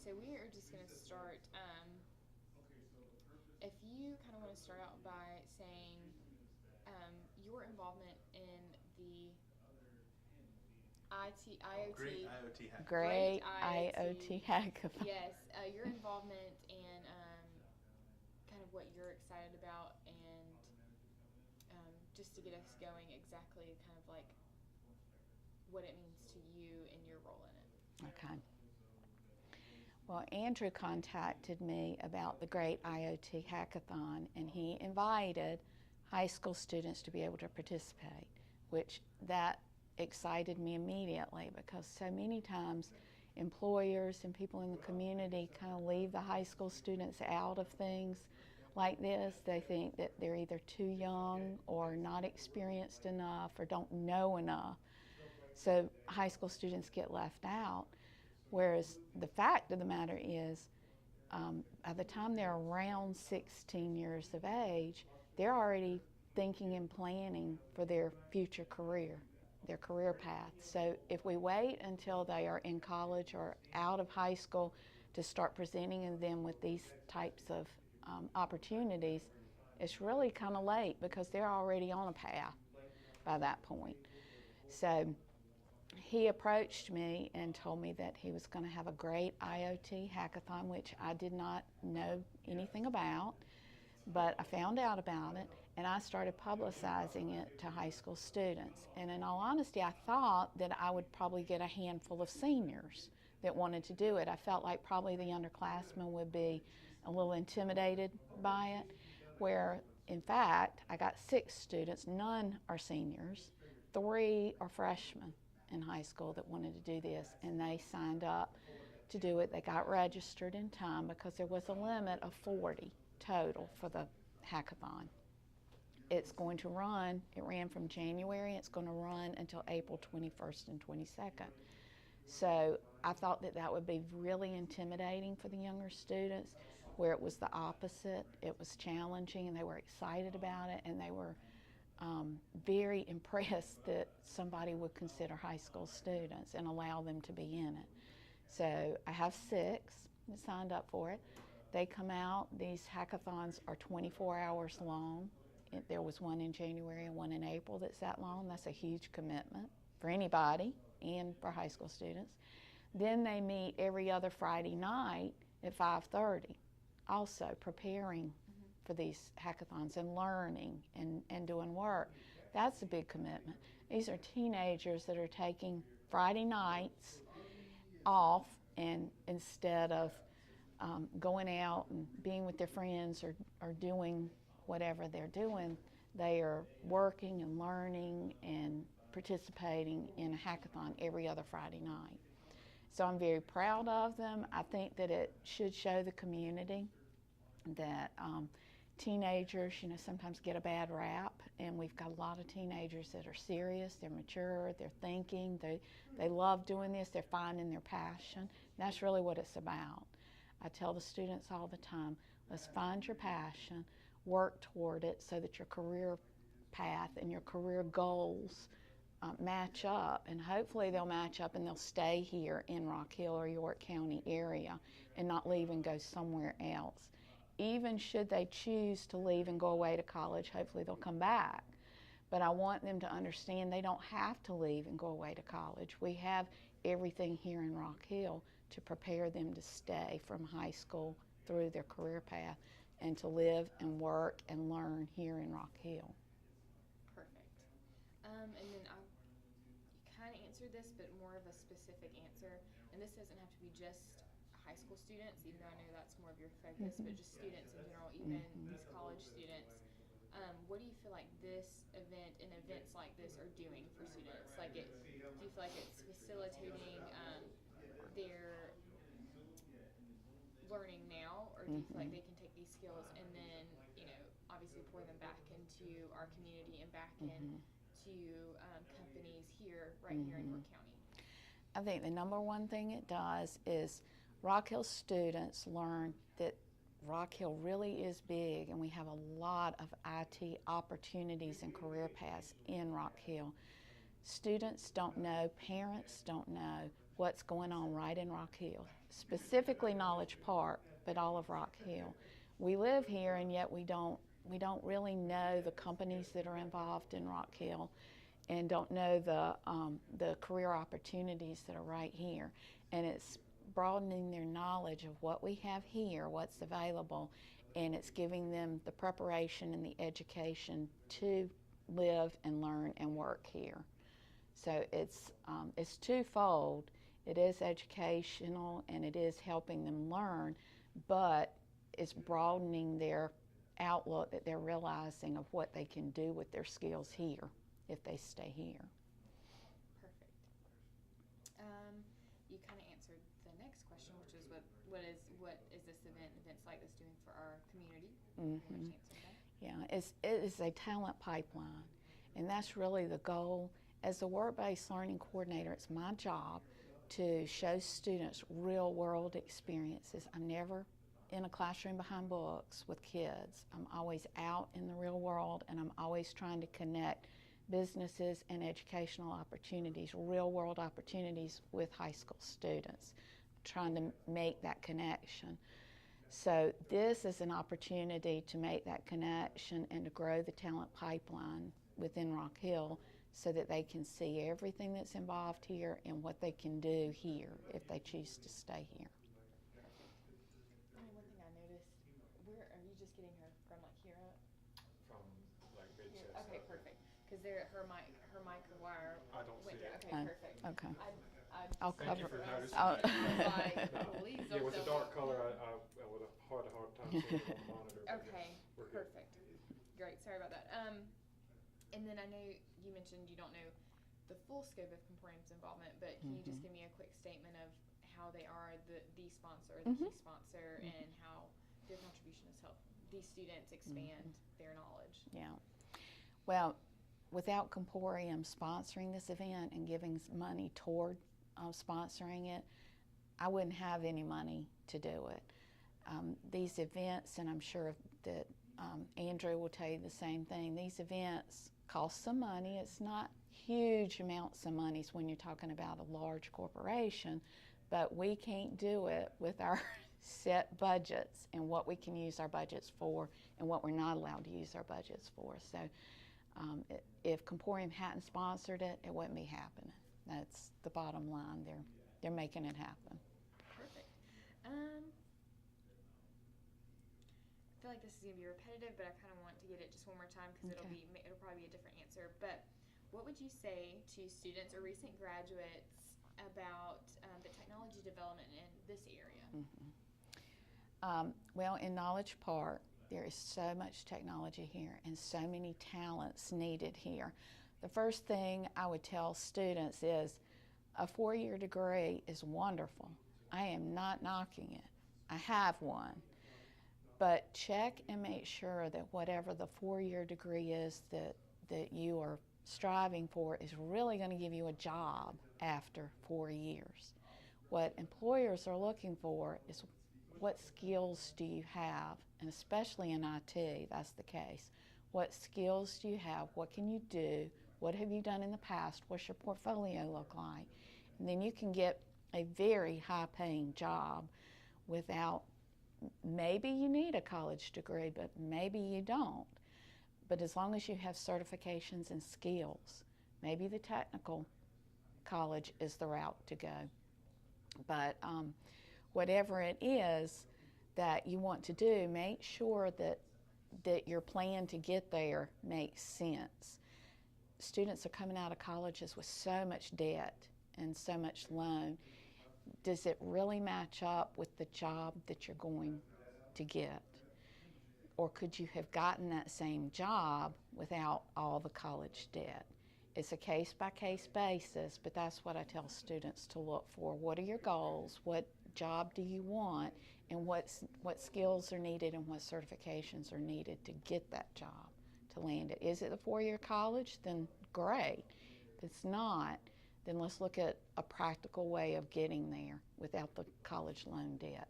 so we are just going to start. If you kind of want to start out by saying your involvement in the Great IoT Great hackathon. Great IoT, IoT hackathon. yes, your involvement and kind of what you're excited about, and just to get us going, exactly kind of like what it means to you and your role in it. Okay. Well, Andrew contacted me about the Great IoT Hackathon, and he invited high school students to be able to participate, which that excited me immediately because so many times employers and people in the community kind of leave the high school students out of things like this. They think that they're either too young or not experienced enough or don't know enough. So high school students get left out. Whereas the fact of the matter is, by the time they're around 16 years of age, they're already thinking and planning for their future career, their career path. So if we wait until they are in college or out of high school to start presenting them with these types of opportunities, it's really kind of late because they're already on a path by that point. So he approached me and told me that he was going to have a great IoT hackathon, which I did not know anything about, but I found out about it and I started publicizing it to high school students. And in all honesty, I thought that I would probably get a handful of seniors that wanted to do it. I felt like probably the underclassmen would be a little intimidated by it, where in fact I got 6 students, none are seniors, 3 are freshmen in high school that wanted to do this, and they signed up to do it. They got registered in time because there was a limit of 40 total for the hackathon. It's going to run, it ran from January, it's going to run until April 21st and 22nd. So I thought that that would be really intimidating for the younger students, where it was the opposite. It was challenging and they were excited about it, and they were very impressed that somebody would consider high school students and allow them to be in it. So I have 6 that signed up for it. They come out, these hackathons are 24 hours long. There was one in January and one in April that's that long. That's a huge commitment for anybody and for high school students. Then they meet every other Friday night at 5:30, also preparing for these hackathons and learning and doing work. That's a big commitment. These are teenagers that are taking Friday nights off, and instead of going out and being with their friends or doing whatever they're doing, they are working and learning and participating in a hackathon every other Friday night. So I'm very proud of them. I think that it should show the community that teenagers, sometimes get a bad rap, and we've got a lot of teenagers that are serious, they're mature, they're thinking, they love doing this, they're finding their passion. That's really what it's about. I tell the students all the time, let's find your passion, work toward it so that your career path and your career goals match up, and hopefully they'll match up and they'll stay here in Rock Hill or York County area and not leave and go somewhere else. Even should they choose to leave and go away to college, hopefully they'll come back. But I want them to understand they don't have to leave and go away to college. We have everything here in Rock Hill to prepare them to stay from high school through their career path and to live and work and learn here in Rock Hill. Perfect. And then you kind of answered this, but more of a specific answer. And this doesn't have to be just high school students, even though I know that's more of your focus, but just students in general, even these college students. What do you feel like this event and events like this are doing for students? Do you feel like it's facilitating their learning now, or do you feel like they can take these skills and then, obviously pour them back into our community and back into companies here, right here in York County? I think the number one thing it does is Rock Hill students learn that Rock Hill really is big, and we have a lot of IT opportunities and career paths in Rock Hill. Students don't know, parents don't know, what's going on right in Rock Hill, specifically Knowledge Park, but all of Rock Hill. We live here, and yet we don't really know the companies that are involved in Rock Hill, and don't know the career opportunities that are right here. And it's broadening their knowledge of what we have here, what's available, and it's giving them the preparation and the education to live and learn and work here. So it's twofold. It is educational and it is helping them learn, but it's broadening their outlook, that they're realizing of what they can do with their skills here if they stay here. Perfect. You kind of answered the next question, which is what is this events like this doing for our community? Mm-hmm. Yeah, it is a talent pipeline, and that's really the goal. As a work-based learning coordinator, it's my job to show students real-world experiences. I'm never in a classroom behind books with kids. I'm always out in the real world, and I'm always trying to connect businesses and educational opportunities, real-world opportunities with high school students, trying to make that connection. So this is an opportunity to make that connection and to grow the talent pipeline within Rock Hill so that they can see everything that's involved here and what they can do here if they choose to stay here. One thing I noticed, where are you just getting her from, like here up? From like mid chest. Okay, perfect. Because her mic wire. I don't see it. Okay, perfect. Okay. I'll Thank cover. you for noticing. Oh. Yeah, with the dark color, I would have had a hard time seeing it on the monitor. Okay, we're good. perfect. Great, sorry about that. And then I know you mentioned you don't know the full scope of Comporium's involvement, but can you just give me a quick statement of how they are the sponsor, or the key sponsor, and how their contribution has helped these students expand their knowledge? Yeah. Well, without Comporium sponsoring this event and giving money toward sponsoring it, I wouldn't have any money to do it. These events, and I'm sure that Andrew will tell you the same thing, these events cost some money. It's not huge amounts of money when you're talking about a large corporation, but we can't do it with our set budgets and what we can use our budgets for and what we're not allowed to use our budgets for. So if Comporium hadn't sponsored it, it wouldn't be happening. That's the bottom line. They're making it happen. Perfect. I feel like this is going to be repetitive, but I kind of want to get it just one more time because it'll probably be a different answer. But what would you say to students or recent graduates about the technology development in this area? Well, in Knowledge Park, there is so much technology here and so many talents needed here. The first thing I would tell students is a 4-year degree is wonderful. I am not knocking it. I have one. But check and make sure that whatever the 4-year degree is that you are striving for is really going to give you a job after 4 years. What employers are looking for is what skills do you have, and especially in IT, that's the case. What skills do you have? What can you do? What have you done in the past? What's your portfolio look like? And then you can get a very high-paying job without, maybe you need a college degree, but maybe you don't. But as long as you have certifications and skills, maybe the technical college is the route to go. But whatever it is that you want to do, make sure that your plan to get there makes sense. Students are coming out of colleges with so much debt and so much loan. Does it really match up with the job that you're going to get? Or could you have gotten that same job without all the college debt? It's a case-by-case basis, but that's what I tell students to look for. What are your goals? What job do you want? And what skills are needed and what certifications are needed to get that job, to land it? Is it a 4-year college? Then great. If it's not, then let's look at a practical way of getting there without the college loan debt.